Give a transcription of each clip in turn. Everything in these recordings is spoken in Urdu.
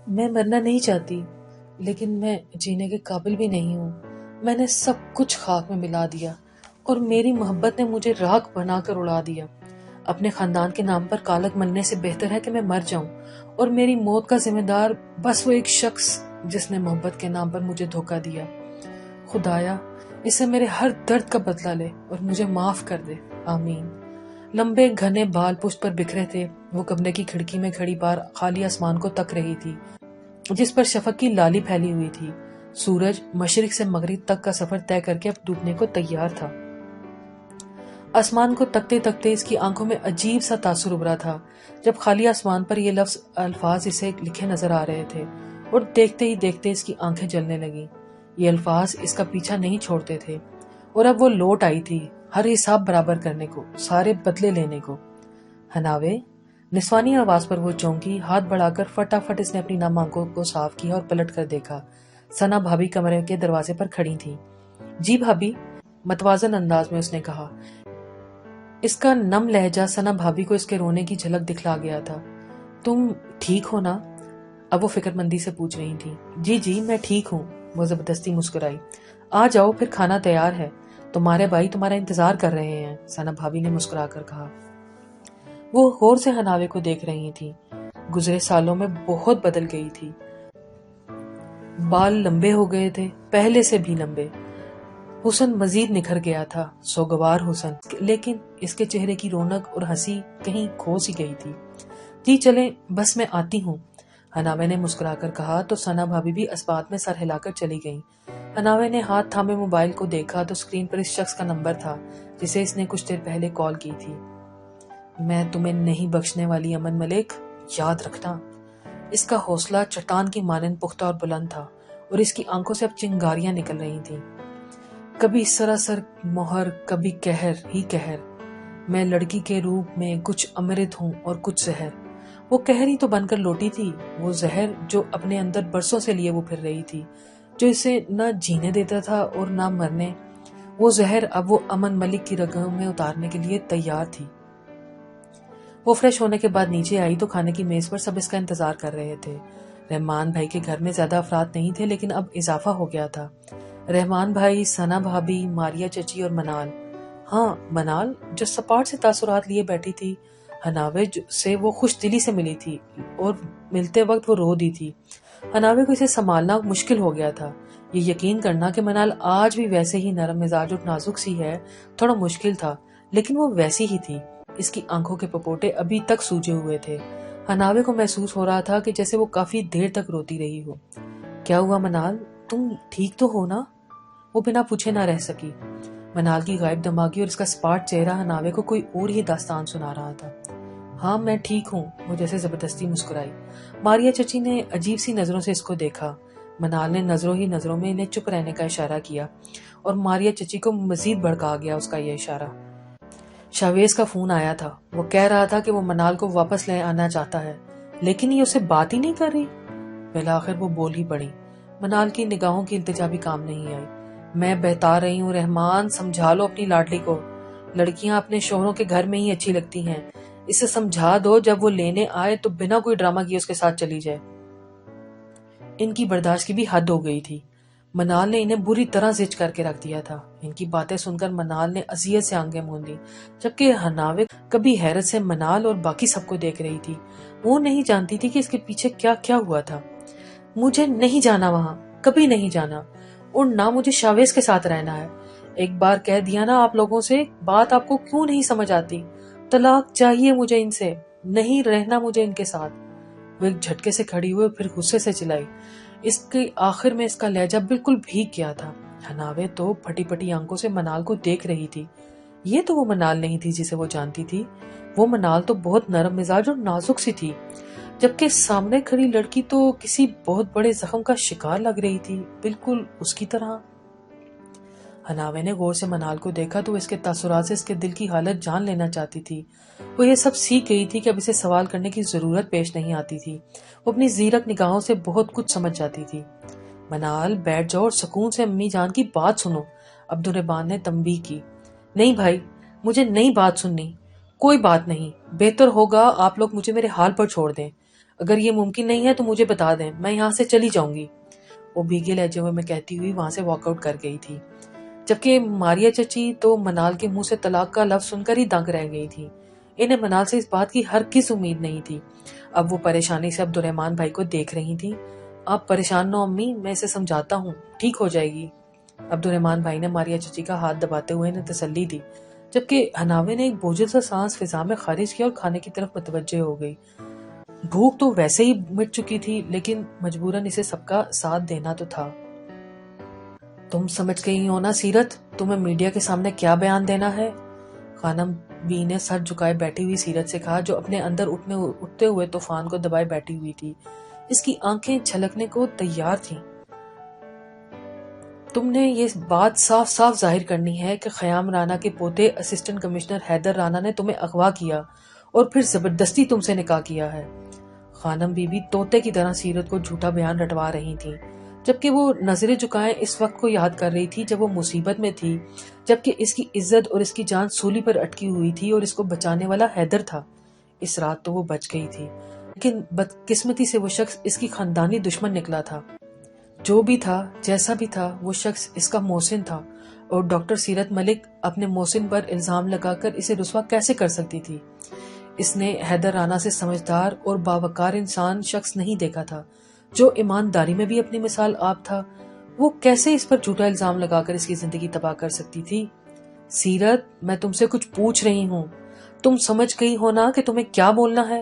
میں مرنا نہیں چاہتی، لیکن میں جینے کے قابل بھی نہیں ہوں۔ میں نے سب کچھ خاک میں ملا دیا اور میری محبت نے مجھے راکھ بنا کر اڑا دیا۔ اپنے خاندان کے نام پر کالک مننے سے بہتر ہے کہ میں مر جاؤں، اور میری موت کا ذمہ دار بس وہ ایک شخص جس نے محبت کے نام پر مجھے دھوکہ دیا۔ خدایا، اس سے میرے ہر درد کا بدلہ لے اور مجھے معاف کر دے، آمین۔ لمبے گھنے بال پشت پر بکھرے تھے۔ وہ کمرے کی کھڑکی میں کھڑی بار خالی آسمان کو تک رہی تھی جس پر شفق کی لالی پھیلی ہوئی تھی۔ سورج مشرق سے مغرب تک کا سفر طے کر کے اب ڈوبنے کو تیار تھا۔ آسمان کو تکتے تکتے اس کی آنکھوں میں عجیب سا تاثر ابھرا تھا جب خالی آسمان پر یہ الفاظ اسے لکھے نظر آ رہے تھے، اور دیکھتے ہی دیکھتے اس کی آنکھیں جلنے لگیں۔ یہ الفاظ اس کا پیچھا نہیں چھوڑتے تھے، اور اب وہ لوٹ آئی تھی ہر حساب برابر کرنے کو، سارے بدلے لینے کو۔ ہناوے، نسوانی آواز پر وہ چونکی، ہاتھ بڑھا کر فٹافٹ اس نے اپنی نم آنکھوں کو صاف کیا اور پلٹ کر دیکھا۔ ثنا بھابی کمرے کے دروازے پر کھڑی تھی۔ جی بھابی، متوازن انداز میں اس نے کہا۔ اس کا نم لہجہ ثنا بھابی کو اس کے رونے کی جھلک دکھلا گیا تھا۔ تم ٹھیک ہو نا؟ اب وہ فکر مندی سے پوچھ رہی تھی۔ جی میں ٹھیک ہوں، وہ زبردستی مسکرائی۔ آ جاؤ، پھر کھانا تیار ہے، تمہارے بھائی تمہارا انتظار کر رہے ہیں، ثنا بھابی نے مسکرا کر کہا۔ وہ غور سے ہناوے کو دیکھ رہی تھی۔ گزرے سالوں میں بہت بدل گئی تھی۔ بال لمبے ہو گئے تھے، پہلے سے بھی لمبے۔ حسن مزید نکھر گیا تھا، سوگوار حسن، لیکن اس کے چہرے کی رونق اور ہنسی کہیں کھو سی گئی تھی۔ جی چلیں، بس میں آتی ہوں، ہناوے نے مسکرا کر کہا تو ثنا بھابی بھی اس بات میں سر ہلا کر چلی گئیں۔ ہناوے نے ہاتھ تھامے موبائل کو دیکھا تو اسکرین پر اس شخص کا نمبر تھا جسے اس نے کچھ دیر پہلے کال کی تھی۔ میں تمہیں نہیں بخشنے والی امن ملک، یاد رکھنا۔ اس کا حوصلہ چٹان کی مانند پختہ اور بلند تھا، اور اس کی آنکھوں سے اب چنگاریاں نکل رہی تھیں۔ کبھی سراسر مہر، کبھی قہر ہی قہر۔ میں لڑکی کے روپ میں کچھ امرت ہوں اور کچھ زہر۔ وہ قہر ہی تو بن کر لوٹی تھی، وہ زہر جو اپنے اندر برسوں سے لیے وہ پھر رہی تھی، جو اسے نہ جینے دیتا تھا اور نہ مرنے۔ وہ زہر اب وہ امن ملک کی رگوں میں اتارنے کے لیے تیار تھی۔ وہ فریش ہونے کے بعد نیچے آئی تو کھانے کی میز پر سب اس کا انتظار کر رہے تھے۔ رحمان بھائی کے گھر میں زیادہ افراد نہیں تھے، لیکن اب اضافہ ہو گیا تھا۔ رحمان بھائی، ثنا بھابی، ماریا چچی اور منال۔ ہاں، منال جو سپاٹ سے تاثرات لیے بیٹھی تھی۔ ہناوے سے وہ خوش دلی سے ملی تھی اور ملتے وقت وہ رو دی تھی۔ ہناوے کو اسے سنبھالنا مشکل ہو گیا تھا۔ یہ یقین کرنا کہ منال آج بھی ویسے ہی نرم مزاج اور نازک سی ہے تھوڑا مشکل تھا، لیکن وہ ویسی ہی تھی۔ اس کی آنکھوں کے پپوٹے ابھی تک سوجے ہوئے تھے۔ ہناوے کو محسوس ہو رہا تھا کہ جیسے وہ کافی دیر تک روتی رہی ہو۔ کیا ہوا منال، تم ٹھیک تو ہو نا؟ وہ بنا پوچھے نہ رہ سکی۔ منال کی غائب دماغی اور اس کا سپاٹ چہرہ ہناوے کو کوئی اور ہی داستان سنا رہا تھا۔ ہاں میں ٹھیک ہوں، وہ جیسے زبردستی مسکرائی۔ ماریا چچی نے عجیب سی نظروں سے اس کو دیکھا۔ منال نے نظروں ہی نظروں میں انہیں چپ رہنے کا اشارہ کیا، اور ماریا چچی کو مزید بھڑکا گیا اس کا یہ اشارہ۔ شاویز کا فون آیا تھا، وہ کہہ رہا تھا کہ وہ منال کو واپس لے آنا چاہتا ہے، لیکن یہ اسے بات ہی نہیں کر رہی۔ بالآخر وہ بول ہی پڑی۔ منال کی نگاہوں کی التجا بھی کام نہیں آئی۔ میں بہتا رہی ہوں رحمان، سمجھا لو اپنی لاڈلی کو، لڑکیاں اپنے شوہروں کے گھر میں ہی اچھی لگتی ہیں، اسے سمجھا دو جب وہ لینے آئے تو بنا کوئی ڈرامہ کیے اس کے ساتھ چلی جائے۔ ان کی برداشت کی بھی حد ہو گئی تھی۔ منال نے انہیں بری طرح زچ کر کے رکھ دیا تھا۔ ان کی باتیں سن کر منال نے اذیت سے آنکھیں موند لی، جبکہ ہناوے کبھی حیرت سے منال اور باقی سب کو دیکھ رہی تھی۔ وہ نہیں جانتی تھی کہ اس کے پیچھے کیا کیا ہوا تھا۔ مجھے نہیں جانا وہاں، کبھی نہیں جانا، اور نہ مجھے شاویز کے ساتھ رہنا ہے۔ ایک بار کہہ دیا نا آپ لوگوں سے، بات آپ کو کیوں نہیں سمجھ آتی؟ طلاق چاہیے مجھے ان سے، نہیں رہنا مجھے ان کے ساتھ۔ وہ ایک جھٹکے سے کھڑی ہوئے پھر غصے سے چلائی۔ اس کے آخر میں اس کا لہجہ بالکل بھیگ گیا تھا۔ ہناوے تو پھٹی پھٹی آنکھوں سے منال کو دیکھ رہی تھی۔ یہ تو وہ منال نہیں تھی جسے وہ جانتی تھی۔ وہ منال تو بہت نرم مزاج اور نازک سی تھی، جبکہ سامنے کھڑی لڑکی تو کسی بہت بڑے زخم کا شکار لگ رہی تھی، بالکل اس کی طرح۔ ہناوے نے غور سے منال کو دیکھا تو اس کے تاثرات سے اس کے دل کی حالت جان لینا چاہتی تھی۔ وہ یہ سب سیکھ گئی تھی کہ اب اسے سوال کرنے کی ضرورت پیش نہیں آتی تھی۔ وہ اپنی زیرک نگاہوں سے بہت کچھ سمجھ جاتی تھی۔ منال بیٹھ جاؤ اور سکون سے امی جان کی بات سنو، عبدالرحمان نے تنبیہ کی۔ نہیں بھائی، مجھے نئی بات سننی، کوئی بات نہیں، بہتر ہوگا آپ لوگ مجھے میرے حال پر چھوڑ دیں۔ اگر یہ ممکن نہیں ہے تو مجھے بتا دیں، میں یہاں سے چلی جاؤں گی۔ وہ بھیگے لہجے میں کہتی ہوئی وہاں سے واک آؤٹ کر گئی تھی، جبکہ ماریا چچی تو منال کے منہ سے طلاق کا لفظ سن کر ہی دنگ رہ گئی تھی۔ انہیں منال سے اس بات کی ہرگز امید نہیں تھی۔ اب وہ پریشانی سے عبد الرحمان بھائی کو دیکھ رہی تھی۔ آپ پریشان نہ امی، میں اسے سمجھاتا ہوں، ٹھیک ہو جائے گی۔ عبد الرحمان بھائی نے ماریا چچی کا ہاتھ دباتے ہوئے انہیں تسلی دی، جبکہ حناوے نے ایک بوجھل سا سانس فضا میں خارج کیا اور کھانے کی طرف متوجہ ہو گئی۔ بھوک تو ویسے ہی مٹ چکی تھی، لیکن مجبوراً اسے سب کا ساتھ دینا تو تھا۔ تم سمجھ گئی ہو نا سیرت، تمہیں میڈیا کے سامنے کیا بیان دینا ہے؟ خانم بی نے سر جھکائے بیٹھی ہوئی سیرت سے کہا، جو اپنے اندر اٹھتے ہوئے طوفان کو دبائے بیٹھی ہوئی تھی۔ اس کی آنکھیں چھلکنے کو تیار تھیں۔ تم نے یہ بات صاف صاف ظاہر کرنی ہے کہ خیام رانا کے پوتے اسسٹنٹ کمشنر حیدر رانا نے تمہیں اغوا کیا اور پھر زبردستی تم سے نکاح کیا ہے۔ خانم بی بی طوطے کی طرح سیرت کو جھوٹا بیان رٹوا رہی تھی، جبکہ وہ نظریں جھکائے اس وقت کو یاد کر رہی تھی جب وہ مصیبت میں تھی، جبکہ اس کی عزت اور اس کی جان سولی پر اٹکی ہوئی تھی اور اس کو بچانے والا حیدر تھا۔ اس رات تو وہ بچ گئی تھی، لیکن بدقسمتی سے وہ شخص اس کی خاندانی دشمن نکلا تھا۔ جو بھی تھا، جیسا بھی تھا، وہ شخص اس کا محسن تھا، اور ڈاکٹر سیرت ملک اپنے محسن پر الزام لگا کر اسے رسوا کیسے کر سکتی تھی؟ اس نے حیدر رانا سے سمجھدار اور باوقار انسان شخص نہیں دیکھا تھا، جو ایمانداری میں بھی اپنی مثال آپ تھا۔ وہ کیسے اس پر جھوٹا الزام لگا کر اس کی زندگی تباہ کر سکتی تھی؟ سیرت، میں تم سے کچھ پوچھ رہی ہوں، تم سمجھ گئی ہو نا کہ تمہیں کیا بولنا ہے؟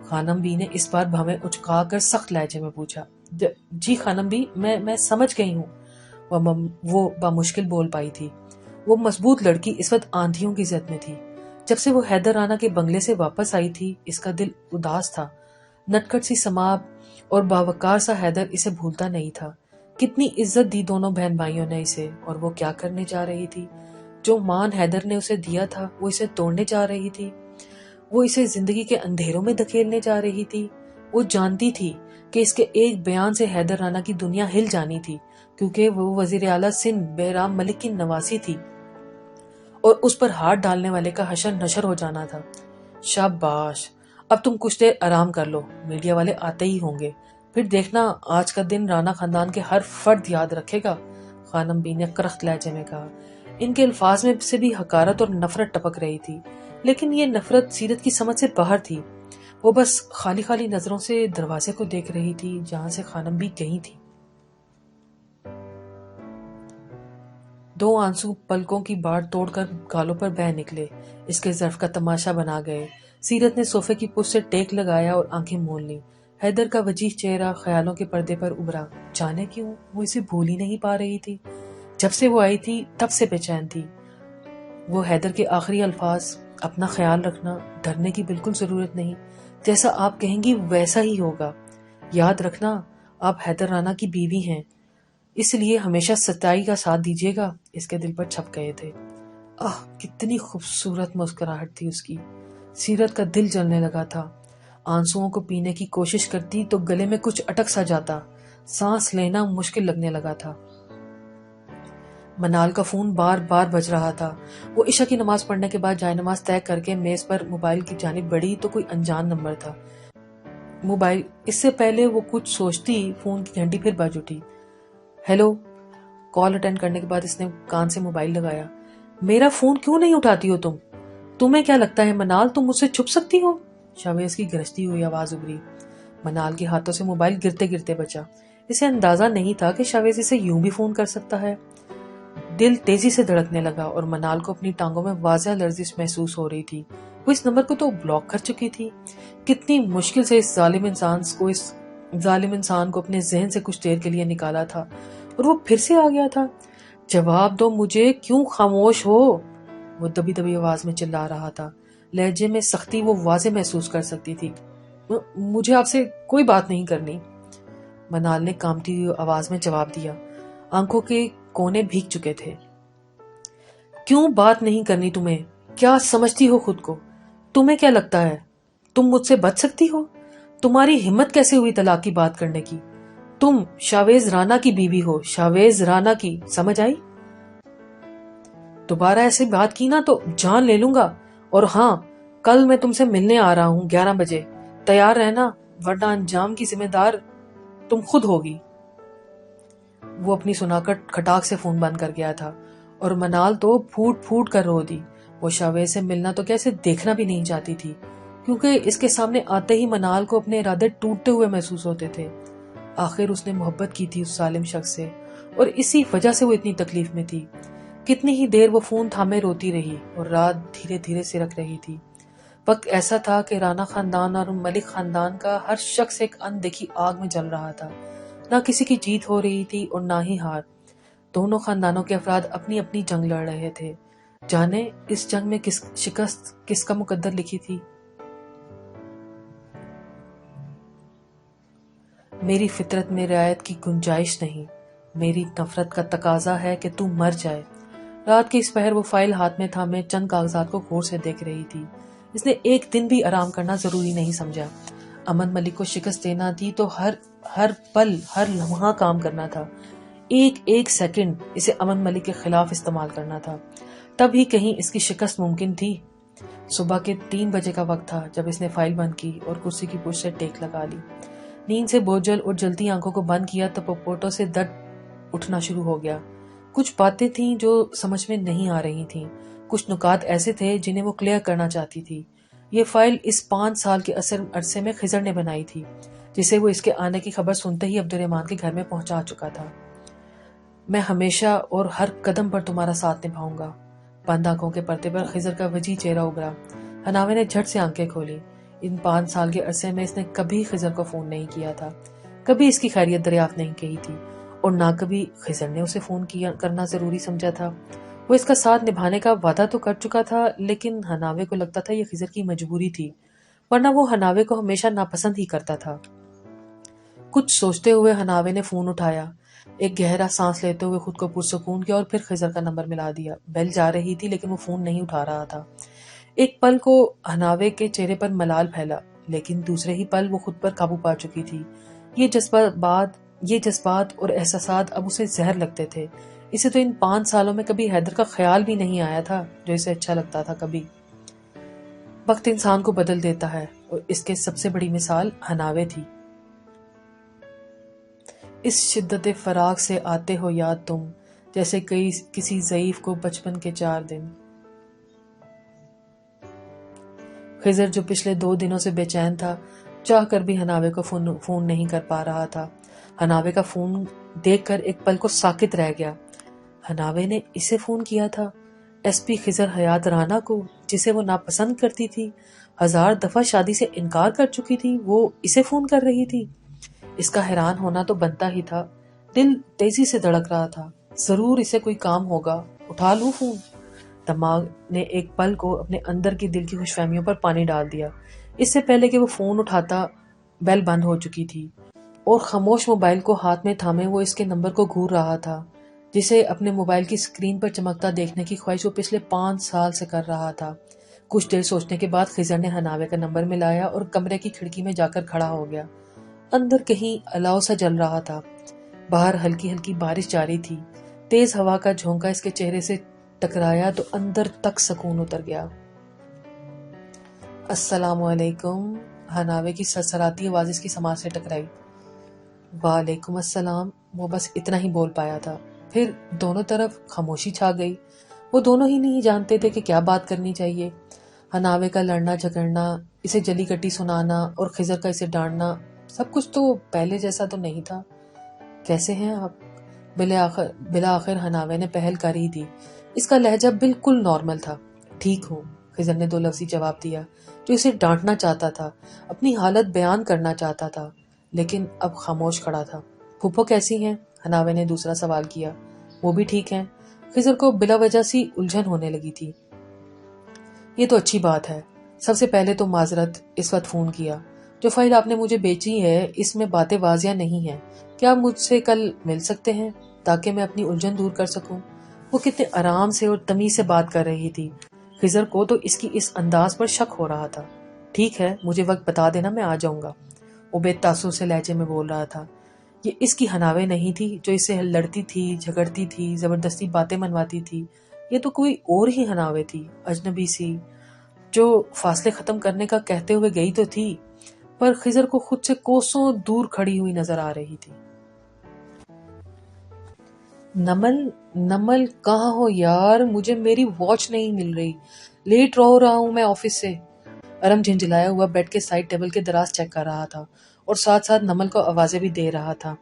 خانم بی نے اس بار بھویں اچکا کر سخت لہجے میں پوچھا۔ جی خانم بی، میں سمجھ گئی ہوں، وہ بامشکل بول پائی تھی۔ وہ مضبوط لڑکی اس وقت آندھیوں کی زد میں تھی۔ جب سے وہ حیدر رانا کے بنگلے سے واپس آئی تھی، اس کا دل اداس تھا۔ نٹکٹ سی سماپ اور باوقار سا حیدر اسے بھولتا نہیں تھا۔ کتنی عزت دی دونوں بہن بھائیوں نے اسے، اور وہ کیا کرنے جا رہی تھی؟ جو مان حیدر نے اسے دیا تھا، وہ اسے توڑنے جا رہی تھی۔ وہ اسے زندگی کے اندھیروں میں دھکیلنے جا رہی تھی۔ وہ جانتی تھی کہ اس کے ایک بیان سے حیدر رانا کی دنیا ہل جانی تھی، کیونکہ وہ وزیر اعلیٰ سندھ بہرام ملک کی نواسی تھی اور اس پر ہاتھ ڈالنے والے کا حشر نشر ہو جانا تھا۔ شاباش، اب تم کچھ دیر آرام کر لو، میڈیا والے آتے ہی ہوں گے، پھر دیکھنا آج کا دن رانا خاندان کے ہر فرد یاد رکھے گا۔ خانم بی نے کرخت لہجے میں کہا۔ ان کے الفاظ میں سے بھی حقارت اور نفرت ٹپک رہی تھی، لیکن یہ نفرت سیرت کی سمجھ سے باہر تھی۔ وہ بس خالی خالی نظروں سے دروازے کو دیکھ رہی تھی جہاں سے خانم بھی گئی تھی۔ دو آنسو پلکوں کی باڑ توڑ کر گالوں پر بہہ نکلے، اس کے ظرف کا تماشا بنا گئے۔ سیرت نے صوفے کی پشت سے ٹیک لگایا اور آنکھیں مول لیں۔ حیدر کا وجیح چہرہ خیالوں کے پردے پر ابھرا۔ جانے کیوں وہ اسے بھول ہی نہیں پا رہی تھی۔ جب سے وہ آئی تھی تب سے بے چین تھی۔ وہ حیدر کے آخری الفاظ، اپنا خیال رکھنا، ڈرنے کی بالکل ضرورت نہیں، جیسا آپ کہیں گی ویسا ہی ہوگا، یاد رکھنا آپ حیدر رانا کی بیوی ہیں، اس لیے ہمیشہ سچائی کا ساتھ دیجیے گا، اس کے دل پر چھپ گئے تھے۔ کتنی خوبصورت مسکراہٹ تھی اس کی۔ سیرت کا دل جلنے لگا تھا۔ آنسوؤں کو پینے کی کوشش کرتی تو گلے میں کچھ اٹک سا جاتا، سانس لینا مشکل لگنے لگا تھا۔ منال کا فون بار بار بج رہا تھا۔ وہ عشاء کی نماز پڑھنے کے بعد جائے نماز طے کر کے میز پر موبائل کی جانب بڑھی تو کوئی انجان نمبر تھا۔ موبائل، اس سے پہلے وہ کچھ سوچتی فون کی گھنٹی پھر بج اٹھی۔ ہیلو۔ کال اٹینڈ کرنے کے بعد اس نے کان سے موبائل لگایا۔ میرا فون کیوں نہیں اٹھاتی ہو تم؟ تمہیں کیا لگتا ہے منال تم مجھ سے چھپ سکتی ہو؟ شاویز کی گرجتی ہوئی آواز ابھری۔ منال کے ہاتھوں سے موبائل گرتے گرتے بچا۔ اسے اندازہ نہیں تھا کہ شاویز اسے یوں بھی فون کر سکتا ہے۔ دل تیزی سے دھڑکنے لگا اور منال کو اپنی ٹانگوں میں واضح لرزش محسوس ہو رہی تھی۔ وہ اس نمبر کو تو بلاک کر چکی تھی۔ کتنی مشکل سے اس ظالم انسان کو اپنے ذہن سے کچھ دیر کے لیے نکالا تھا اور وہ پھر سے آ گیا تھا۔ جواب دو مجھے، کیوں خاموش ہو؟ وہ دبی دبی آواز میں چلا رہا تھا۔ لہجے میں سختی وہ واضح محسوس کر سکتی تھی۔ مجھے آپ سے کوئی بات نہیں کرنی، منال نے کانپتی ہوئی آواز میں جواب دیا۔ آنکھوں کے کونے بھیگ چکے تھے۔ کیوں بات نہیں کرنی تمہیں؟ کیا سمجھتی ہو خود کو؟ تمہیں کیا لگتا ہے تم مجھ سے بچ سکتی ہو؟ تمہاری ہمت کیسے ہوئی طلاق کی بات کرنے کی؟ تم شاویز رانا کی بیوی ہو، شاویز رانا کی، سمجھ آئی؟ دوبارہ ایسی بات کی نا تو جان لے لوں گا۔ اور ہاں، کل میں تم سے ملنے آ رہا ہوں 11 بجے، تیار رہنا۔ ورنہ انجام کی ذمہ دار تم خود ہوگی۔ وہ اپنی سنا کر کھٹاک سے فون بند کر گیا تھا اور منال تو پھوٹ پھوٹ کر رو دی۔ وہ شاویز سے ملنا تو کیسے دیکھنا بھی نہیں چاہتی تھی، کیونکہ اس کے سامنے آتے ہی منال کو اپنے ارادے ٹوٹتے ہوئے محسوس ہوتے تھے۔ آخر اس نے محبت کی تھی اس ظالم شخص سے، اور اسی وجہ سے وہ اتنی تکلیف میں تھی۔ کتنی ہی دیر وہ فون تھامے روتی رہی اور رات دھیرے دھیرے سرک رہی تھی۔ وقت ایسا تھا کہ رانا خاندان اور ملک خاندان کا ہر شخص ایک اندیکھی آگ میں جل رہا تھا۔ نہ کسی کی جیت ہو رہی تھی اور نہ ہی ہار۔ دونوں خاندانوں کے افراد اپنی اپنی جنگ لڑ رہے تھے۔ جانے اس جنگ میں شکست کس کا مقدر لکھی تھی؟ میری فطرت میں رعایت کی گنجائش نہیں، میری نفرت کا تقاضا ہے کہ تو مر جائے۔ رات کے اس پہر وہ فائل ہاتھ میں تھامے چند کاغذات کو غور سے دیکھ رہی تھی۔ اس نے ایک دن بھی آرام کرنا ضروری نہیں سمجھا۔ امن ملک کو شکست دینا تھی تو ہر پل ہر لمحہ کام کرنا تھا۔ ایک ایک سیکنڈ اسے امن ملک کے خلاف استعمال کرنا تھا، تب ہی کہیں اس کی شکست ممکن تھی۔ صبح کے 3 بجے کا وقت تھا جب اس نے فائل بند کی اور کرسی کی پشت سے ٹیک لگا لی۔ نیند سے بوجھل اور جلتی آنکھوں کو بند کیا تو پپوٹوں سے درد اٹھنا شروع ہو گیا۔ کچھ باتیں تھیں جو سمجھ میں نہیں آ رہی تھیں، کچھ نکات ایسے تھے جنہیں وہ کلیئر کرنا چاہتی تھی۔ یہ فائل اس 5 سال کے عرصے میں خضر نے بنائی تھی، جسے وہ اس کے آنے کی خبر سنتے ہی عبد الرحمن کے گھر میں پہنچا چکا تھا۔ میں ہمیشہ اور ہر قدم پر تمہارا ساتھ نبھاؤں گا۔ بند آنکھوں کے پردے پر خضر کا وجیح چہرہ ابھرا۔ حناوے نے جھٹ سے آنکھیں کھولی۔ ان 5 سال کے عرصے میں اس نے کبھی خضر کو فون نہیں کیا تھا، کبھی اس کی خیریت دریافت نہیں کی تھی، اور نہ کبھی خضر نے اسے فون کرنا ضروری سمجھا تھا۔ وہ اس کا ساتھ نبھانے کا وعدہ تو کر چکا تھا، لیکن حناوے کو لگتا تھا یہ خضر کی مجبوری تھی، ورنہ وہ حناوے کو ہمیشہ ناپسند ہی کرتا تھا۔ کچھ سوچتے ہوئے حناوے نے فون اٹھایا، ایک گہرا سانس لیتے ہوئے خود کو پرسکون کیا اور پھر خضر کا نمبر ملا دیا۔ بیل جا رہی تھی لیکن وہ فون نہیں اٹھا رہا تھا۔ ایک پل کو حناوے کے چہرے پر ملال پھیلا، لیکن دوسرے ہی پل وہ خود پر قابو پا چکی تھی۔ یہ جذبات اور احساسات اب اسے زہر لگتے تھے۔ اسے تو ان 5 سالوں میں کبھی حیدر کا خیال بھی نہیں آیا تھا جو اسے اچھا لگتا تھا۔ کبھی وقت انسان کو بدل دیتا ہے، اور اس کے سب سے بڑی مثال حناوے تھی۔ اس شدت فراق سے آتے ہو یاد تم، جیسے کسی ضعیف کو بچپن کے 4 دن۔ خضر جو پچھلے 2 دنوں سے بے چین تھا، چاہ کر بھی حناوے کو فون نہیں کر پا رہا تھا۔ حناوے کا فون دیکھ کر ایک پل کو ساکت رہ گیا۔ حناوے نے اسے فون کیا تھا، ایس پی خضر حیات رانا کو، جسے وہ ناپسند کرتی تھی، 1000 دفعہ شادی سے انکار کر چکی تھی، وہ اسے فون کر رہی تھی۔ اس کا حیران ہونا تو بنتا ہی تھا۔ دل تیزی سے دھڑک رہا تھا، ضرور اسے کوئی کام ہوگا، اٹھا لوں فون۔ دماغ نے ایک پل کو اپنے اندر کی دل کی خوش فہمیوں پر پانی ڈال دیا۔ اس سے پہلے کہ وہ فون اٹھاتا بیل بند ہو چکی تھی، اور خاموش موبائل کو ہاتھ میں تھامے وہ اس کے نمبر کو گھور رہا تھا، جسے اپنے موبائل کی اسکرین پر چمکتا دیکھنے کی خواہش وہ پچھلے 5 سال سے کر رہا تھا۔ کچھ دیر سوچنے کے بعد خضر نے حناوے کا نمبر ملایا اور کمرے کی کھڑکی میں جا کر کھڑا ہو گیا۔ اندر کہیں الاؤ سا جل رہا تھا، باہر ہلکی ہلکی بارش جاری تھی۔ تیز ہوا کا جھونکا اس کے چہرے سے ٹکرایا تو اندر تک سکون اتر گیا۔ السلام علیکم، حناوے کی سرسراتی آواز اس کی سماعت سے ٹکرائی۔ وعلیکم السلام، وہ بس اتنا ہی بول پایا تھا۔ پھر دونوں طرف خاموشی چھا گئی۔ وہ دونوں ہی نہیں جانتے تھے کہ کیا بات کرنی چاہیے۔ حناوے کا لڑنا جھگڑنا، اسے جلی کٹی سنانا اور خضر کا اسے ڈانٹنا، سب کچھ تو پہلے جیسا تو نہیں تھا۔ کیسے ہیں آپ؟ بلاخر حناوے نے پہل کر ہی دی۔ اس کا لہجہ بالکل نارمل تھا۔ ٹھیک ہوں، خضر نے 2 لفظی جواب دیا، جو اسے ڈانٹنا چاہتا تھا، اپنی حالت بیان کرنا چاہتا تھا، لیکن اب خاموش کھڑا تھا۔ پھپھو کیسی ہیں؟ حناوے نے دوسرا سوال کیا۔ وہ بھی ٹھیک ہیں۔ خضر کو بلا وجہ سی الجھن ہونے لگی تھی۔ یہ تو اچھی بات ہے۔ سب سے پہلے تو معذرت اس وقت فون کیا۔ جو فائل آپ نے مجھے بیچی ہے اس میں باتیں واضح نہیں ہیں۔ کیا آپ مجھ سے کل مل سکتے ہیں تاکہ میں اپنی الجھن دور کر سکوں؟ وہ کتنے آرام سے اور تمیز سے بات کر رہی تھی۔ خضر کو تو اس کی اس انداز پر شک ہو رہا تھا۔ ٹھیک ہے، مجھے وقت بتا دینا، میں آ جاؤں گا، وہ بے تاثر سے لہجے میں بول رہا تھا۔ یہ اس کی حناوے نہیں تھی جو اس سے لڑتی تھی، جھگڑتی تھی، زبردستی باتیں منواتی تھی۔ یہ تو کوئی اور ہی حناوے تھی، اجنبی سی، جو فاصلے ختم کرنے کا کہتے ہوئے گئی تو تھی، پر خضر کو خود سے کوسوں دور کھڑی ہوئی نظر آ رہی تھی۔ نمل کہاں ہو یار، مجھے میری واچ نہیں مل رہی، لیٹ ہو رہا ہوں میں آفس سے۔ ارم جھنجھلایا ہوا بیڈ کے سائڈ ٹیبل کے دراز چیک کر رہا تھا اور ساتھ ساتھ نمل کو آوازیں بھی دے رہا تھا۔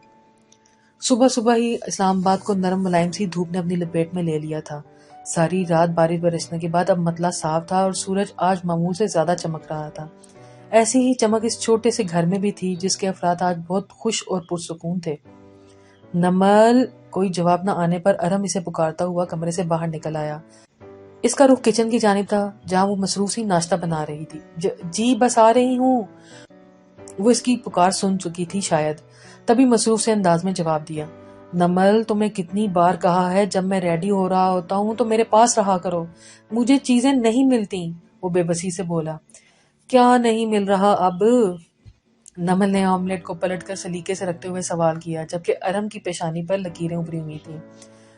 صبح صبح ہی اسلام آباد کو نرم ملائم سی دھوپ نے اپنی لپیٹ میں لے لیا تھا۔ ساری رات بارش برسنے کے بعد اب مطلع صاف تھا اور سورج آج معمول سے زیادہ چمک رہا تھا۔ ایسی ہی چمک اس چھوٹے سے گھر میں بھی تھی جس کے افراد آج بہت خوش اور پرسکون تھے۔ نمل، کوئی جواب نہ آنے پر ارم اسے پکارتا ہوا کمرے سے باہر نکل آیا۔ اس کا رخ کچن کی جانب تھا جہاں وہ مصروف سی ناشتہ بنا رہی تھی۔ جی بس آ رہی ہوں۔ وہ اس کی پکار سن چکی تھی شاید، تبھی مصروف سے انداز میں جواب دیا۔ نمل، تمہیں کتنی بار کہا ہے جب میں ریڈی ہو رہا ہوتا ہوں تو میرے پاس رہا کرو، مجھے چیزیں نہیں ملتی، وہ بے بسی سے بولا۔ کیا نہیں مل رہا اب؟ نمل نے آملیٹ کو پلٹ کر سلیقے سے رکھتے ہوئے سوال کیا، جبکہ ارم کی پیشانی پر لکیریں ابھری ہوئی تھیں۔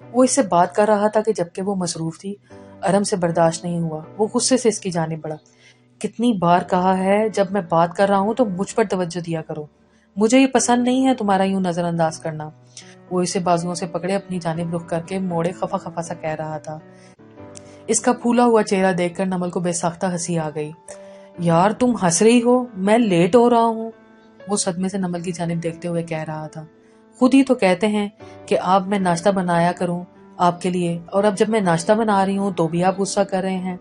وہ اس سے بات کر رہا تھا کہ جبکہ وہ مصروف تھی۔ ارم سے برداشت نہیں ہوا، وہ غصے سے اس کی جانب بڑھا۔ کتنی بار کہا ہے جب میں بات کر رہا ہوں تو مجھ پر توجہ دیا کرو، مجھے یہ پسند نہیں ہے تمہارا یوں نظر انداز کرنا۔ وہ اسے بازوؤں سے پکڑے اپنی جانب رخ کر کے موڑے خفا خفا سا کہہ رہا تھا۔ اس کا پھولا ہوا چہرہ دیکھ کر نمل کو بے ساختہ ہنسی آ گئی۔ یار تم ہنس رہی ہو، میں لیٹ ہو رہا ہوں، وہ صدمے سے نمل کی جانب دیکھتے ہوئے کہہ رہا تھا۔ خود ہی تو کہتے ہیں کہ آپ میں ناشتہ بنایا کروں آپ کے لیے، اور اب جب میں ناشتہ بنا رہی ہوں تو بھی آپ غصہ کر رہے ہیں۔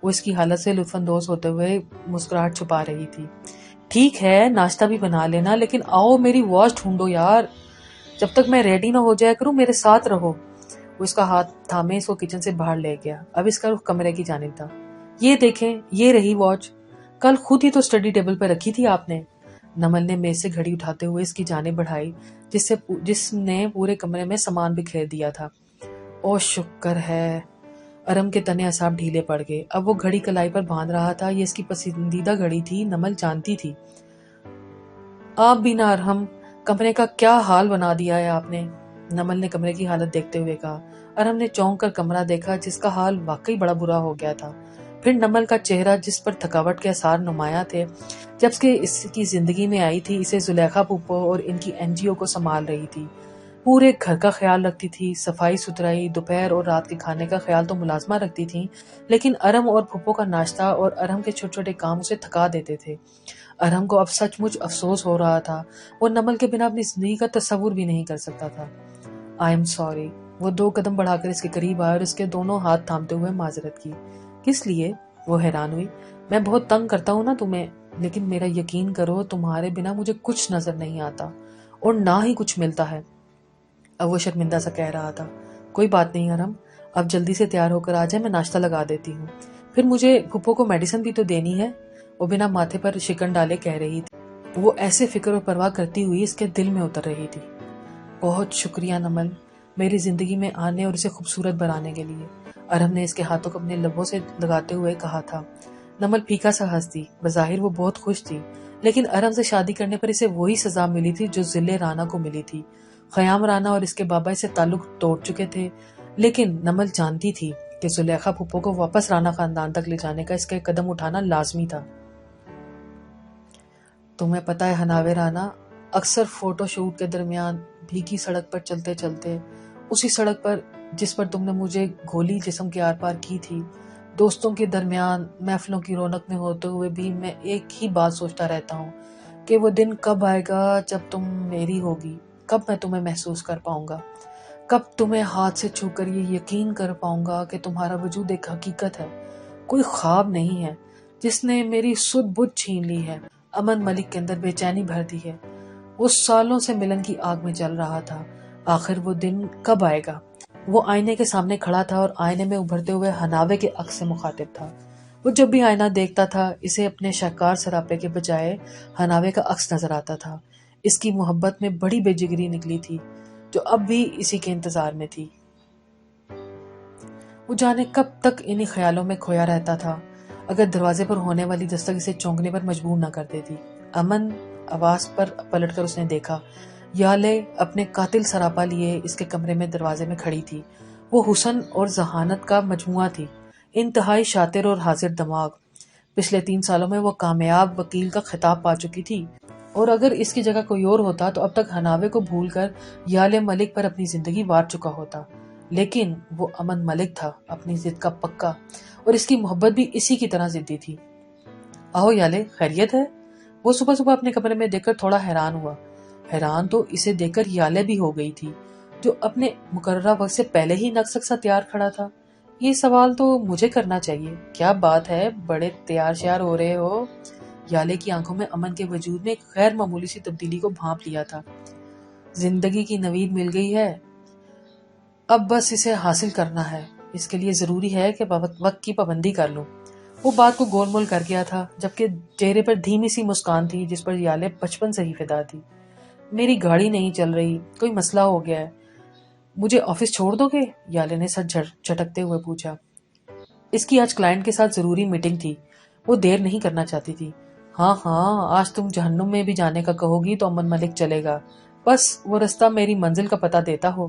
وہ اس کی حالت سے لطف اندوز ہوتے ہوئے مسکراہٹ چھپا رہی تھی۔ ٹھیک ہے ناشتہ بھی بنا لینا، لیکن آؤ میری واچ ڈھونڈو یار، جب تک میں ریڈی نہ ہو جایا کروں میرے ساتھ رہو۔ وہ اس کا ہاتھ تھامے اس کو کچن سے باہر لے گیا۔ اب اس کا رخ کمرے کی جانب تھا۔ یہ دیکھیں، یہ رہی واچ، کل خود ہی تو اسٹڈی ٹیبل پہ رکھی تھی آپ نے۔ نمل نے میز سے گھڑی اٹھاتے ہوئے اس کی جانب بڑھائی جس نے پورے کمرے میں سامان بکھیر دیا تھا۔ او شکر ہے، ارم کے تنے اعصاب ڈھیلے پڑ گئے۔ اب وہ گھڑی کلائی پر باندھ رہا تھا، یہ اس کی پسندیدہ گھڑی تھی، نمل جانتی تھی۔ آپ بھی نہ ارحم، کمرے کا کیا حال بنا دیا ہے آپ نے، نمل نے کمرے کی حالت دیکھتے ہوئے کہا۔ ارحم نے چونک کر کمرہ دیکھا جس کا حال واقعی بڑا برا ہو گیا تھا۔ پھر نمل کا چہرہ جس پر تھکاوٹ کے آثار نمایاں تھے جب کہ اس کی زندگی میں آئی تھی۔ اسے زلیخا پھپھو اور ان کی این جی او کو سنبھال رہی تھی، پورے گھر کا خیال رکھتی تھی، صفائی ستھرائی، دوپہر اور رات کے کھانے کا خیال تو ملازمہ رکھتی تھیں، لیکن ارم اور پھپھو کا ناشتہ اور ارم کے چھوٹے چھوٹے کام اسے تھکا دیتے تھے۔ ارم کو اب سچ مچ افسوس ہو رہا تھا، وہ نمل کے بنا اپنی زندگی کا تصور بھی نہیں کر سکتا تھا۔ آئی ایم سوری، وہ 2 قدم بڑھا کر اس کے قریب آیا اور اس کے دونوں ہاتھ تھامتے ہوئے معذرت کی۔ کس لیے؟ وہ حیران ہوئی۔ میں بہت تنگ کرتا ہوں نا تمہیں، لیکن میرا یقین کرو تمہارے بنا مجھے کچھ نظر نہیں آتا اور نہ ہی کچھ ملتا ہے۔ اب وہ شرمندہ سا کہہ رہا تھا۔ کوئی بات نہیں ارم، اب جلدی سے تیار ہو کر آ جائے، میں ناشتہ لگا دیتی ہوں، پھر مجھے پھپھو کو میڈیسن بھی تو دینی ہے، وہ بنا ماتھے پر شکن ڈالے کہہ رہی تھی۔ وہ ایسے فکر اور پرواہ کرتی ہوئی اس کے دل میں اتر رہی تھی۔ بہت شکریہ نمل، میری زندگی میں آنے اور اسے خوبصورت بنانے کے لیے، ارم نے اس کے ہاتھوں کو اپنے لبوں سے لگاتے ہوئے کہا تھا۔ نمل پھیکا سا ہنس دی، بظاہر وہ بہت خوش تھی، لیکن ارم سے شادی کرنے پر اسے وہی سزا ملی تھی جو ذل رانا کو ملی تھی۔ خیام رانا اور اس کے بابا اسے تعلق توڑ چکے تھے، لیکن نمل جانتی تھی کہ زلیخا پھپھو کو واپس رانا خاندان تک لے جانے کا اس کا قدم اٹھانا لازمی تھا۔ تمہیں پتہ ہے حناوے رانا، اکثر فوٹو شوٹ کے درمیان بھیگی سڑک پر چلتے چلتے، اسی سڑک پر جس پر تم نے مجھے گولی جسم کے آر پار کی تھی، دوستوں کے درمیان محفلوں کی رونق میں ہوتے ہوئے بھی میں ایک ہی بات سوچتا رہتا ہوں کہ وہ دن کب آئے گا جب تم میری ہوگی، کب میں تمہیں محسوس کر پاؤں گا، کب تمہیں ہاتھ سے چھو کر یہ یقین کر پاؤں گا کہ تمہارا وجود ایک حقیقت ہے، کوئی خواب نہیں ہے جس نے میری سدھ بدھ چھین لی ہے۔ امن ملک کے اندر بے چینی بھر دی ہے، وہ سالوں سے ملن کی آگ میں جل رہا تھا، آخر وہ دن کب آئے گا؟ وہ آئینے کے سامنے کھڑا تھا اور آئینے میں ابھرتے ہوئے حناوے کے عکس سے مخاطب تھا۔ وہ جب بھی آئینہ دیکھتا تھا اسے اپنے شاہکار سراپے کے بجائے حناوے کا عکس نظر آتا تھا۔ اس کی محبت میں بڑی بے جگری نکلی تھی جو اب بھی اسی کے انتظار میں تھی۔ وہ جانے کب تک انہی خیالوں میں کھویا رہتا تھا اگر دروازے پر ہونے والی دستک اسے چونکنے پر مجبور نہ کر دیتی۔ امن، آواز پر پلٹ کر اس نے دیکھا، یالے اپنے قاتل سراپا لیے اس کے کمرے میں دروازے میں کھڑی تھی۔ وہ حسن اور ذہانت کا مجموعہ تھی، انتہائی شاطر اور حاضر دماغ، پچھلے 3 سالوں میں وہ کامیاب وکیل کا خطاب پا چکی تھی، اور اگر اس کی جگہ کوئی اور ہوتا تو اب تک حناوے کو بھول کر یالے ملک پر اپنی زندگی وار چکا ہوتا۔ لیکن وہ امن ملک تھا، اپنی ضد کا پکا، اور اس کی محبت بھی اسی کی طرح ضدی تھی۔ آہو یالے، خیریت ہے؟ وہ صبح صبح اپنے کمرے میں دیکھ کر تھوڑا حیران ہوا۔ حیران تو اسے دیکھ کر یالے بھی ہو گئی تھی، جو اپنے مقررہ وقت سے پہلے ہی نقص سا تیار کھڑا تھا۔ یہ سوال تو مجھے کرنا چاہیے، کیا بات ہے، بڑے تیار شیار ہو رہے ہو؟ یالے کی آنکھوں میں امن کے وجود میں ایک غیر معمولی سی تبدیلی کو بھانپ لیا تھا۔ زندگی کی نوید مل گئی ہے، اب بس اسے حاصل کرنا ہے۔ اس کے لیے ضروری ہے کہ وقت کی پابندی کر لوں۔ وہ بات کو گول مول کر گیا تھا، جبکہ چہرے پر دھیمی سی مسکان تھی جس پر یالے بچپن سے ہی فدا تھی۔ میری گاڑی نہیں چل رہی، کوئی مسئلہ ہو گیا ہے، مجھے آفس چھوڑ دو گے؟ یالے نے سر جھٹکتے ہوئے پوچھا۔ اس کی آج کلائنٹ کے ساتھ ضروری میٹنگ تھی، وہ دیر نہیں کرنا چاہتی تھی۔ ہاں ہاں، آج تم جہنم میں بھی جانے کا کہو گی تو امن ملک چلے گا، بس وہ رستہ میری منزل کا پتہ دیتا ہو۔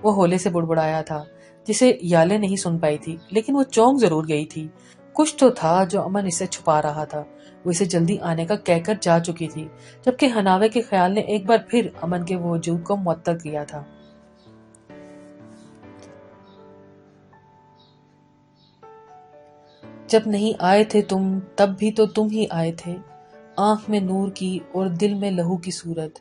وہ ہولے سے بڑبڑایا تھا، جسے یالے نہیں سن پائی تھی، لیکن وہ چونک ضرور گئی تھی۔ کچھ تو تھا جو امن اسے چھپا رہا تھا۔ وہ اسے جلدی آنے کا کہہ کر جا چکی تھی، جبکہ حناوے کے خیال نے ایک بار پھر امن کے وجود کو معطل کیا تھا۔ جب نہیں آئے تھے تم، تب بھی تو تم ہی آئے تھے، آنکھ میں نور کی اور دل میں لہو کی صورت،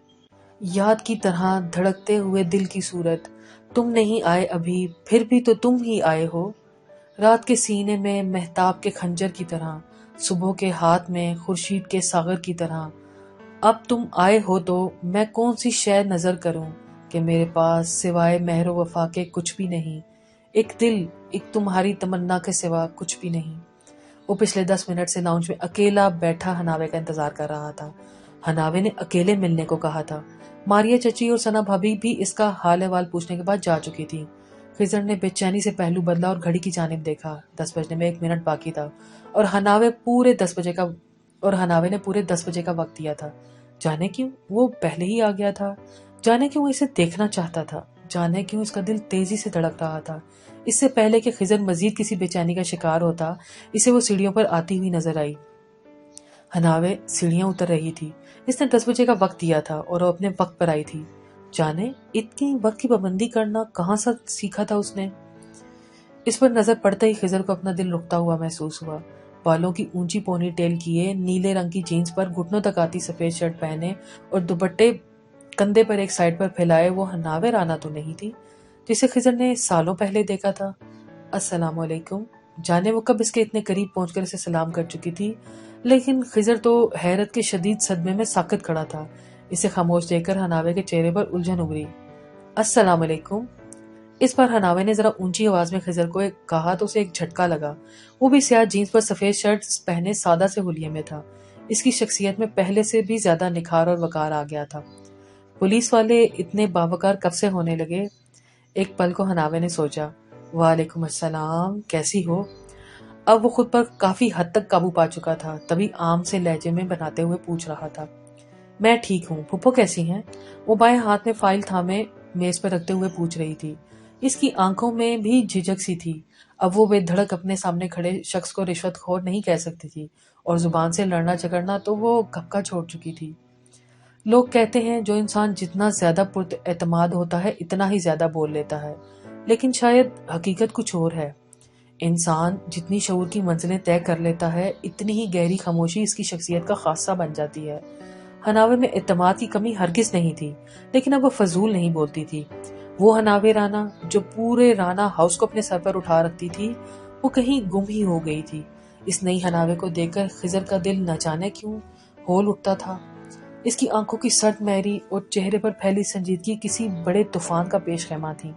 یاد کی طرح دھڑکتے ہوئے دل کی صورت۔ تم نہیں آئے ابھی، پھر بھی تو تم ہی آئے ہو، رات کے سینے میں مہتاب کے خنجر کی طرح، صبح کے ہاتھ میں خورشید کے ساغر کی طرح۔ اب تم آئے ہو تو میں کون سی شے نظر کروں کہ میرے پاس سوائے مہر و وفا کے کچھ بھی نہیں، ایک دل، ایک تمہاری تمنا کے سوا کچھ بھی نہیں۔ وہ پچھلے 10 منٹ سے لاؤنج میں اکیلا بیٹھا حناوے کا انتظار کر رہا تھا۔ حناوے نے اکیلے ملنے کو کہا تھا۔ ماریا چچی اور ثنا بھابھی بھی اس کا حال احوال پوچھنے کے بعد جا چکی تھی۔ خضر نے بے چینی سے پہلو بدلا اور گھڑی کی جانب دیکھا۔ 10 بجنے میں 1 منٹ باقی تھا، اور حناوے نے پورے 10 بجے کا وقت دیا تھا۔ جانے کیوں وہ پہلے ہی آ گیا تھا؟ جانے کیوں اسے دیکھنا چاہتا تھا؟ جانے کیوں اس کا دل تیزی سے دھڑک رہا تھا؟ اس سے پہلے کہ خضر مزید کسی بے چینی کا شکار ہوتا، اسے وہ سیڑھیوں پر آتی ہوئی نظر آئی۔ حناوے سیڑھیاں اتر رہی تھی۔ اس نے 10 بجے کا وقت دیا تھا اور وہ اپنے وقت پر آئی تھی۔ جانے اتنی وقت کی پابندی کرنا کہاں سے سیکھا تھا اس نے؟ اس پر نظر پڑتے ہی خضر کو اپنا دل رکتا ہوا محسوس ہوا۔ بالوں کی اونچی پونی ٹیل کیے، نیلے رنگ کی جینس پر گھٹنوں تک آتی سفید شرٹ پہنے اور دوپٹے کندھے پر ایک سائیڈ پر پھیلائے وہ حناوے رانا تو نہیں تھی جسے خضر نے سالوں پہلے دیکھا تھا۔ السلام علیکم۔ جانے وہ کب اس کے اتنے قریب پہنچ کر اسے سلام کر چکی تھی، لیکن خضر تو حیرت کے شدید صدمے میں ساکت کھڑا تھا۔ اسے خاموش دیکھ کر حناوے کے چہرے پر الجھن ابھری۔ السلام علیکم۔ اس بار حناوے نے ذرا اونچی آواز میں خضر کو کہا تو اسے ایک جھٹکا لگا۔ وہ بھی سیاہ جینس پر سفید شرٹ پہنے سادہ سے حلیے میں تھا۔ اس کی شخصیت میں پہلے سے بھی زیادہ نکھار اور وقار آ گیا تھا۔ پولیس والے اتنے باوقار کب سے ہونے لگے؟ ایک پل کو حناوے نے سوچا۔ وعلیکم السلام، کیسی ہو؟ اب وہ خود پر کافی حد تک قابو پا چکا تھا، تبھی عام سے لہجے میں بناتے ہوئے پوچھ رہا تھا۔ میں ٹھیک ہوں، پھپھو کیسی ہیں؟ وہ بائیں ہاتھ میں فائل تھامے میز پر رکھتے ہوئے پوچھ رہی تھی۔ اس کی آنکھوں میں بھی جھجک سی تھی۔ اب وہ بے دھڑک اپنے سامنے کھڑے شخص کو رشوت خور نہیں کہہ سکتی تھی، اور زبان سے لڑنا جھگڑنا تو وہ کب کا چھوڑ چکی تھی۔ لوگ کہتے ہیں جو انسان جتنا زیادہ پر اعتماد ہوتا ہے اتنا ہی زیادہ بول لیتا ہے، لیکن شاید حقیقت کچھ اور ہے۔ انسان جتنی شعور کی منزلیں طے کر لیتا ہے، اتنی ہی گہری خاموشی اس کی شخصیت کا خاصہ بن جاتی ہے۔ حناوے میں اعتماد کی کمی ہرگز نہیں تھی، لیکن اب وہ فضول نہیں بولتی تھی۔ وہ حناوے رانا جو پورے رانا ہاؤس کو اپنے سر پر اٹھا رکھتی تھی، وہ کہیں گم ہی ہو گئی تھی۔ اس نئی حناوے کو دیکھ کر خضر کا دل نہ جانے کیوں ہول اٹھتا تھا۔ اس کی آنکھوں کی سرد مہری اور چہرے پر پھیلی سنجیدگی کسی بڑے طوفان کا پیش خیمہ تھی۔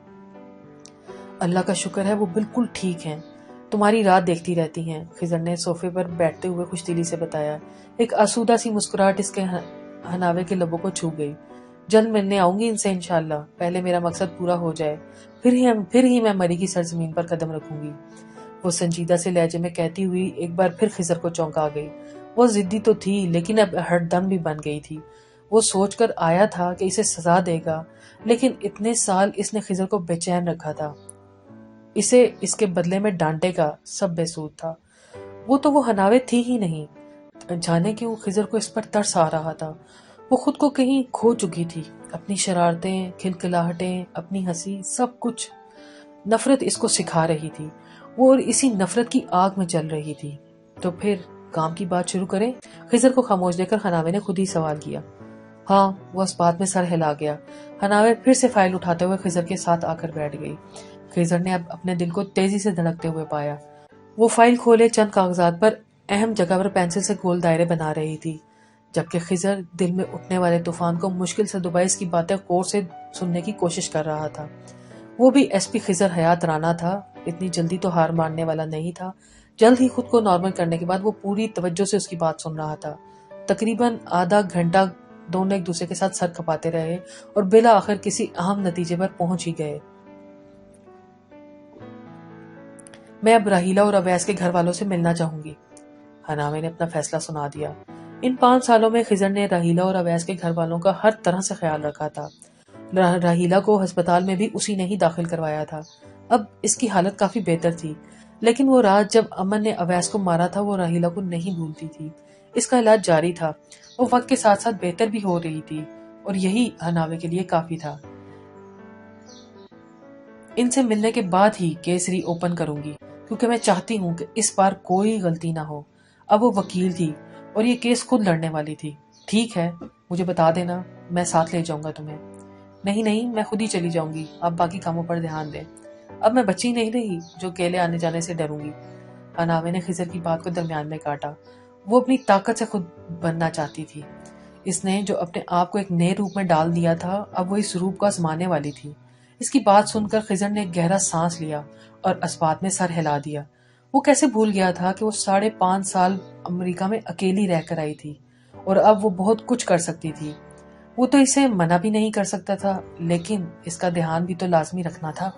اللہ کا شکر ہے وہ بالکل ٹھیک ہیں، تمہاری رات دیکھتی رہتی ہیں، خضر نے صوفے پر بیٹھتے ہوئے خوش دلی سے بتایا۔ ایک آسودہ سی مسکراہٹ اس کے حناوے کے لبوں کو چھو گئی۔ جلد ملنے آؤں گی ان سے انشاءاللہ، پہلے میرا مقصد پورا ہو جائے، پھر ہی میں مری کی سرزمین پر قدم رکھوں گی، وہ سنجیدہ سے لہجے میں کہتی ہوئی ایک بار پھر خضر کو چونکا گئی۔ وہ ضدی تو تھی لیکن اب ہٹ دم بھی بن گئی تھی۔ وہ سوچ کر آیا تھا کہ اسے سزا دے گا، لیکن اتنے سال اس نے خضر کو بے چین رکھا تھا، اسے اس کے بدلے میں ڈانٹے گا، سب بے سود تھا۔ وہ تو وہ ہناوے تھی ہی نہیں۔ جانے کیوں خضر کو اس پر ترس آ رہا تھا۔ وہ خود کو کہیں کھو چکی تھی، اپنی شرارتیں، کھلکھلاہٹیں، اپنی ہنسی، سب کچھ۔ نفرت اس کو سکھا رہی تھی، وہ اور اسی نفرت کی آگ میں جل رہی تھی۔ تو پھر کام کی بات شروع کریں؟ خضر کو خاموش دیکھ کر ہناوے نے خود ہی سوال کیا۔ ہاں، وہ اس بات میں سر ہلا گیا۔ ہناوے پھر سے فائل اٹھاتے ہوئے خضر کے ساتھ آ کر بیٹھ گئی۔ خضر نے اب اپنے دل کو تیزی سے دھڑکتے ہوئے پایا۔ وہ فائل کھولے چند کاغذات پر اہم جگہ پر پینسل سے گول دائرے بنا رہی تھی، جبکہ خضر دل میں اٹھنے والے طوفان کو مشکل سے دبائے اس کی باتیں غور سے سننے کی کوشش کر رہا تھا۔ وہ بھی ایس پی خضر حیات رانا تھا، اتنی جلدی تو ہار ماننے والا نہیں تھا۔ جلد ہی خود کو نارمل کرنے کے بعد وہ پوری توجہ سے اس کی بات سن رہا تھا۔ تقریباً آدھا گھنٹہ دونوں ایک دوسرے کے ساتھ سر کھپاتے رہے اور بالآخر کسی اہم نتیجے پر پہنچ ہی گئے۔ میں اب راہیلا اور اویس کے گھر والوں سے ملنا چاہوں گی، ہناوے نے اپنا فیصلہ سنا دیا۔ ان 5 سالوں میں خضر نے راہیلا اور اویس کے گھر والوں کا ہر طرح سے خیال رکھا تھا۔ راہیلا کو ہسپتال میں بھی اسی نے ہی داخل کروایا تھا۔ اب اس کی حالت کافی بہتر تھی، لیکن وہ رات جب امن نے اویس کو مارا تھا وہ راہیلا کو نہیں بھولتی تھی۔ اس کا علاج جاری تھا، وہ وقت کے ساتھ ساتھ بہتر بھی ہو رہی تھی، اور یہی ہناوے کے لیے کافی تھا۔ ان سے ملنے کے بعد ہی کیس ری اوپن کروں گی، کیونکہ میں چاہتی ہوں کہ اس بار کوئی غلطی نہ ہو۔ اب وہ وکیل تھی اور یہ کیس خود لڑنے والی تھی۔ ٹھیک ہے، مجھے بتا دینا، میں ساتھ لے جاؤں گا تمہیں۔ نہیں، میں خود ہی چلی جاؤں گی، آپ باقی کاموں پر دھیان دیں۔ اب میں بچی نہیں رہی جو اکیلے آنے جانے سے ڈروں گی۔ ہناوے نے خضر کی بات کو درمیان میں کاٹا۔ وہ اپنی طاقت سے خود بننا چاہتی تھی۔ اس نے جو اپنے آپ کو ایک نئے روپ میں ڈال دیا تھا، اب وہ اس روپ کو آزمانے والی تھی۔ اس کی بات سن کر خضر نے ایک گہرا سانس لیا اور اس بات میں سر ہلا دیا۔ وہ کیسے بھول گیا تھا کہ وہ 5.5 سال امریکہ میں اکیلی رہ کر آئی تھی، اور اب وہ بہت کچھ کر سکتی تھی۔ وہ تو اسے منع بھی نہیں کر سکتا تھا، لیکن اس کا دھیان بھی تو لازمی رکھنا تھا۔